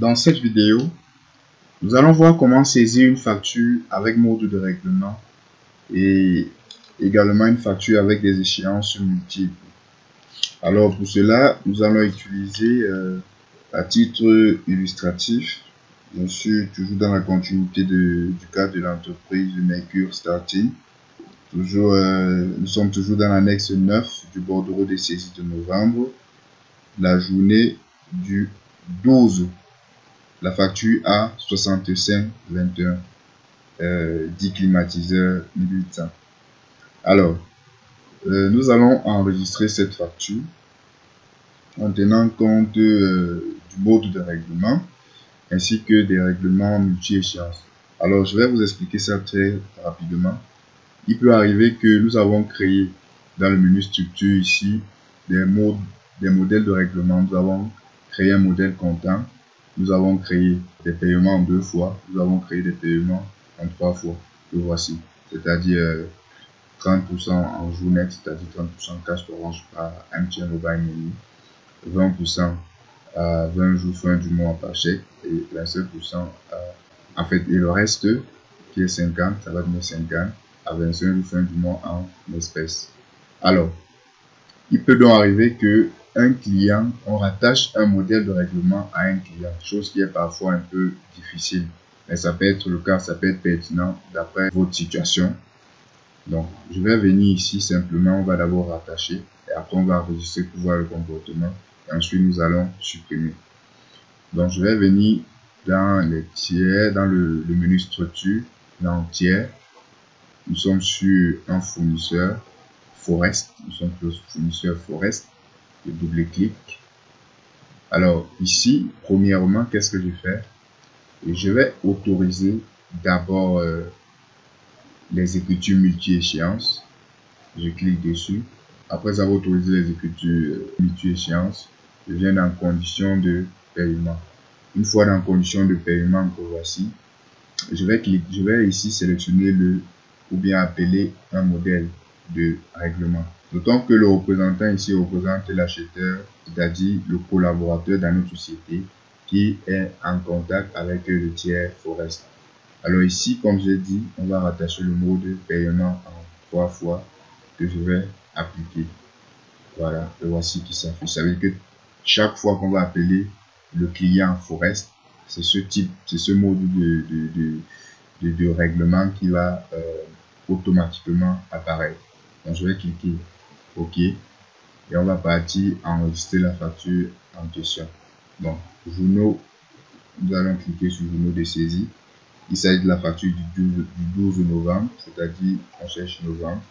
Dans cette vidéo, nous allons voir comment saisir une facture avec mode de règlement et également une facture avec des échéances multiples. Alors pour cela, nous allons utiliser à titre illustratif, bien sûr toujours dans la continuité du cadre de l'entreprise Mercure Starting. Toujours, nous sommes toujours dans l'annexe 9 du bordereau des saisies de novembre, la journée du 12. La facture à 65,21, 10 climatiseurs 1800. Alors, nous allons enregistrer cette facture en tenant compte du mode de règlement ainsi que des règlements multi-échéances. Alors, je vais vous expliquer ça très rapidement. Il peut arriver que nous avons créé dans le menu structure ici des modèles de règlement. Nous avons créé un modèle comptant. Nous avons créé des paiements en 2 fois. Nous avons créé des paiements en 3 fois. Le voici. C'est-à-dire 30% en jour net, c'est-à-dire 30% cash orange par MTN Mobile Money, 20% à 20 jours fin du mois par chèque et 27% en fait, et le reste qui est 50, ça va donner 50 à 25 jours fin du mois en espèces. Alors, il peut donc arriver que un client, on rattache un modèle de règlement à un client, chose qui est parfois un peu difficile, mais ça peut être le cas, ça peut être pertinent d'après votre situation. Donc, je vais venir ici simplement, on va d'abord rattacher et après on va enregistrer pour voir le comportement et ensuite nous allons supprimer. Donc, je vais venir dans les tiers, dans le menu structure, dans tiers. Nous sommes sur un fournisseur Forest, nous sommes sur le fournisseur Forest, je double-clic. Alors ici, premièrement, qu'est-ce que je fais? Je vais autoriser d'abord les écritures multi-échéances. Je clique dessus. Après avoir autorisé les écritures multi-échéances, je viens dans conditions de paiement. Une fois dans conditions de paiement que voici, je vais ici sélectionner ou bien appeler un modèle de règlement. D'autant que le représentant ici représente l'acheteur, c'est-à-dire le collaborateur dans notre société qui est en contact avec le tiers Forest. Alors ici, comme j'ai dit, on va rattacher le mode de paiement en 3 fois que je vais appliquer. Voilà, le voici qui s'affiche. Ça veut dire que chaque fois qu'on va appeler le client Forest, c'est ce mode de règlement qui va automatiquement apparaître. Donc je vais cliquer OK et on va partir enregistrer la facture en question. Donc journaux, nous allons cliquer sur journaux de saisie. Il s'agit de la facture du 12 novembre, c'est-à-dire on cherche novembre.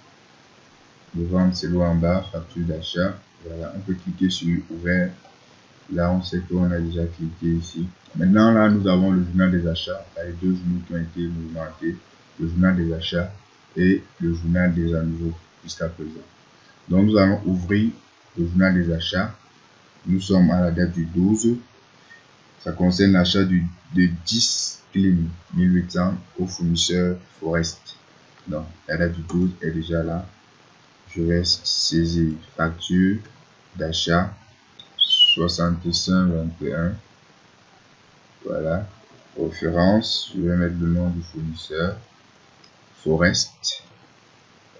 Novembre, c'est l'eau en bas, facture d'achat. Voilà, on peut cliquer sur ouvert. Là, on sait qu'on a déjà cliqué ici. Maintenant, là, nous avons le journal des achats, les 2 journaux qui ont été mouvementés, le journal des achats et le journal des à nouveau jusqu'à présent. Donc, nous allons ouvrir le journal des achats. Nous sommes à la date du 12. Ça concerne l'achat de 10 clim 1800 au fournisseur Forest. Donc, la date du 12 est déjà là. Je vais saisir facture d'achat 65,21. Voilà. Référence, je vais mettre le nom du fournisseur Forest.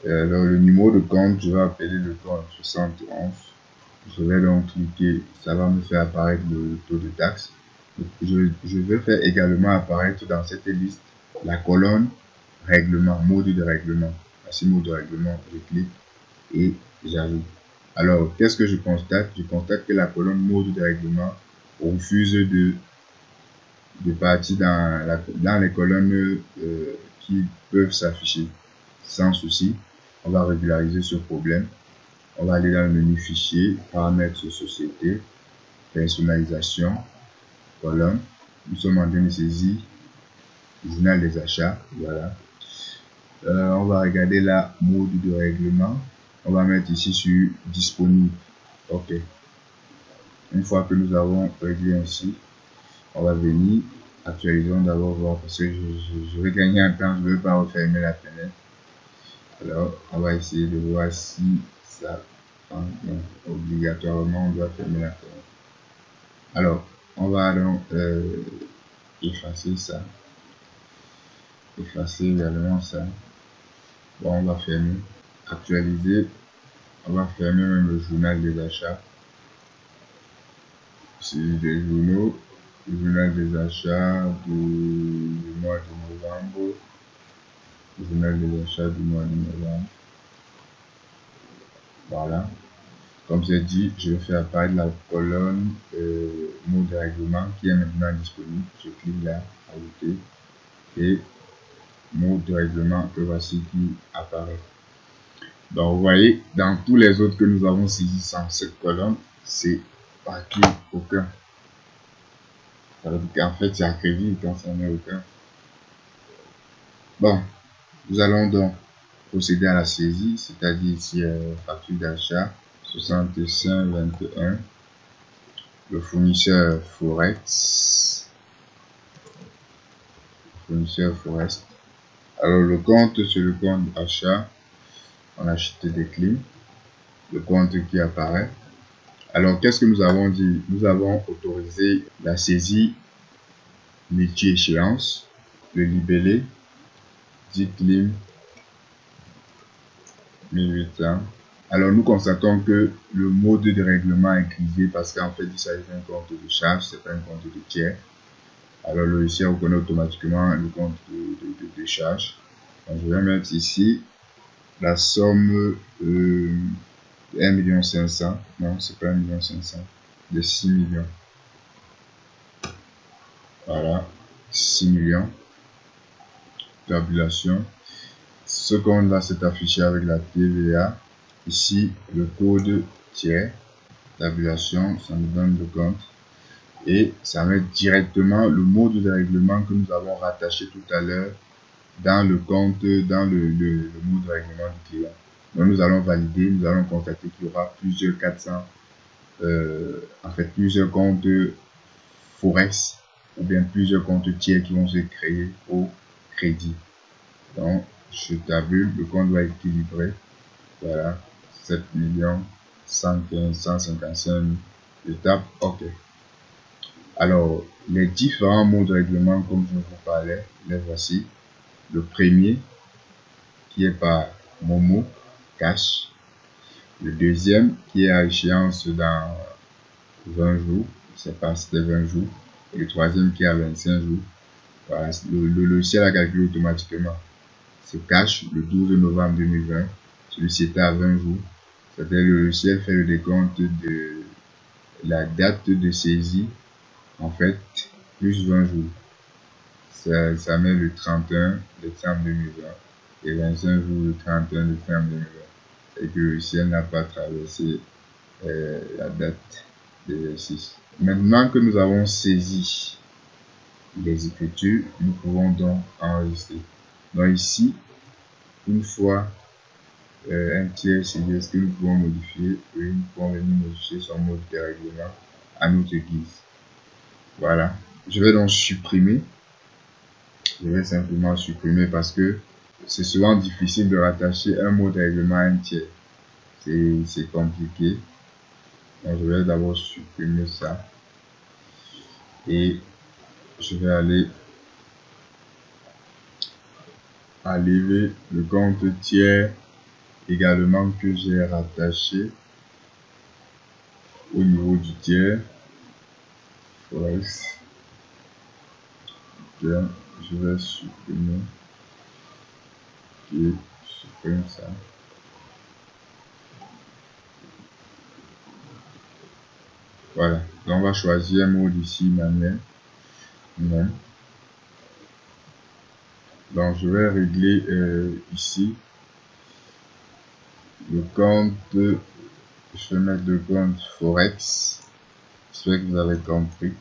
Alors, le numéro de compte, je vais appeler le compte 71. Je vais donc cliquer, ça va me faire apparaître le taux de taxe. Je vais faire également apparaître dans cette liste la colonne règlement, mode de règlement. Voici mode de règlement, je clique et j'ajoute. Alors, qu'est-ce que je constate? Je constate que la colonne mode de règlement refuse de partir dans les colonnes qui peuvent s'afficher. Sans souci, on va régulariser ce problème. On va aller dans le menu fichier, paramètres société, personnalisation, colonne. Nous sommes en train de saisir journal des achats. Voilà. On va regarder la mode de règlement. On va mettre ici sur disponible. OK. Une fois que nous avons réglé ainsi, on va venir, actualisons d'abord voir parce que je vais gagner un temps, je ne veux pas refermer la fenêtre. Alors, on va essayer de voir si ça obligatoirement on doit fermer la fenêtre. Alors, On va donc effacer ça. Effacer également ça. Bon, on va fermer. Actualiser. On va fermer même le journal des achats. C'est des journaux. Le journal des achats du mois de novembre. Le journal des achats du mois de novembre. Voilà. Comme j'ai dit, je vais faire apparaître la colonne mot de règlement qui est maintenant disponible. Je clique là, ajouter, et mot de règlement que voici qui apparaît. Donc vous voyez, dans tous les autres que nous avons saisis sans cette colonne, c'est marqué aucun. Ça veut dire qu'en fait, c'est à crédit quand ça n'est aucun. Bon, nous allons donc procéder à la saisie, c'est-à-dire ici facture d'achat 6521, le fournisseur Forex. Alors le compte, c'est le compte achat. On a acheté des clés. Le compte qui apparaît. Alors qu'est-ce que nous avons dit? Nous avons autorisé la saisie multi-échéance, le libellé, 10 clim 1800. Alors nous constatons que le mode de règlement est grisé parce qu'en fait il s'agit d'un compte de charge, c'est pas un compte de tiers. Alors le logiciel reconnaît automatiquement le compte de charge. Donc, je vais mettre ici la somme 1 500 000. Non, c'est pas 1 500 000, de 6 millions. Voilà, 6 millions. Tabulation. Ce compte là s'est affiché avec la TVA. Ici, le code tiers. Tabulation, ça nous donne le compte. Et ça met directement le mode de règlement que nous avons rattaché tout à l'heure dans le compte, dans le mode de règlement du client. Donc nous allons valider, nous allons constater qu'il y aura plusieurs 400, en fait plusieurs comptes Forex ou bien plusieurs comptes tiers qui vont se créer au crédit. Donc je tabule, le compte va être équilibré. Voilà, 7 115 155 000. Je tape OK. Alors, les différents mots de règlement, comme je vous parlais, les voici. Le premier, qui est par Momo, cash. Le deuxième, qui est à échéance dans 20 jours. C'est pas c'était 20 jours. Et le troisième, qui est à 25 jours. Voilà, le logiciel a calculé automatiquement. C'est cash, le 12 novembre 2020. Celui-ci était à 20 jours. C'est-à-dire le logiciel fait le décompte de la date de saisie. En fait, plus 20 jours. Ça met le 31 décembre 2020 et 25 jours le 31 décembre 2020. Et que le ciel n'a pas traversé la date d'exercice. Maintenant que nous avons saisi les écritures, nous pouvons donc enregistrer. Donc ici, une fois un tiers saisi, est-ce que nous pouvons modifier? Oui, nous pouvons venir modifier son mode de règlement à notre guise. Voilà. Je vais donc supprimer. Je vais simplement supprimer parce que c'est souvent difficile de rattacher un mot de règlement à un tiers. C'est compliqué. Donc je vais d'abord supprimer ça. Et je vais aller enlever le compte tiers également que j'ai rattaché au niveau du tiers. Forex. Bien, je vais supprimer. Et je supprime ça. Voilà. Donc on va choisir un mot ici, manuel. Non. Donc je vais régler ici le compte. Je vais mettre le compte Forex. J'espère que vous avez compris.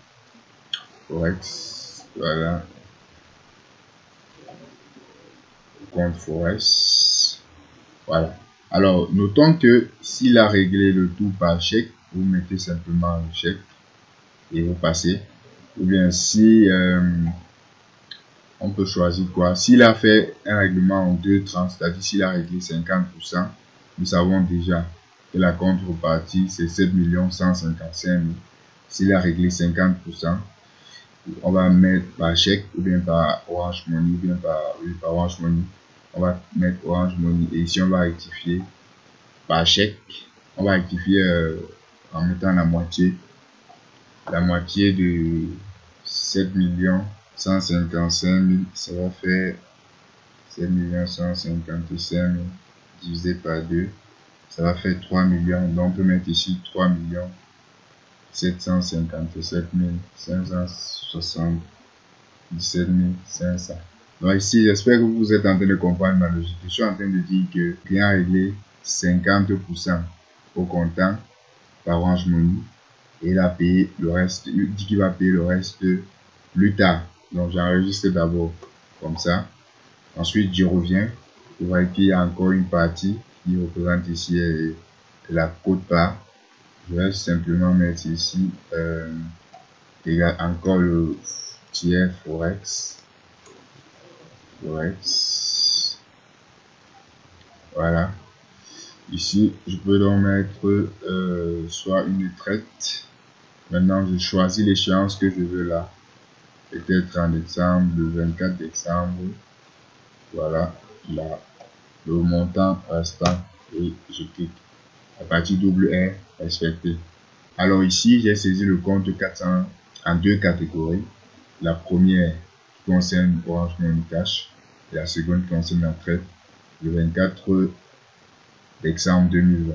Forex. Voilà. Compte Forex. Voilà. Alors, notons que s'il a réglé le tout par chèque, vous mettez simplement le chèque et vous passez. Ou bien si on peut choisir quoi. S'il a fait un règlement en 2 tranches, c'est-à-dire s'il a réglé 50%, nous savons déjà que la contrepartie c'est 7 155 000. s'il a réglé 50%, on va mettre par chèque ou bien par Orange Money ou bien par Orange Money. On va mettre Orange Money et ici on va rectifier par chèque. On va rectifier en mettant la moitié de 7 155 000. Ça va faire 7 155 000 divisé par 2. Ça va faire 3 millions. Donc on peut mettre ici 3 757 577 500. Donc ici, j'espère que vous êtes en train de comprendre ma logique. Je suis en train de dire que le client a réglé 50% au comptant par Orange Money et il a payé le reste. Il dit qu'il va payer le reste plus tard. Donc j'enregistre d'abord comme ça. Ensuite, je reviens. Vous voyez qu'il y a encore une partie qui représente ici la quote-part. Je vais simplement mettre ici il y a encore le tiers Forex. Voilà. Ici, je peux donc mettre soit une traite. Maintenant, je choisis l'échéance que je veux là. Peut-être en décembre, le 24 décembre. Voilà. Là, le montant restant et je clique. La partie double est respectée. Alors ici, j'ai saisi le compte 400 en deux catégories. La première qui concerne Orange Money Cash et la seconde qui concerne la traite le 24 décembre 2020.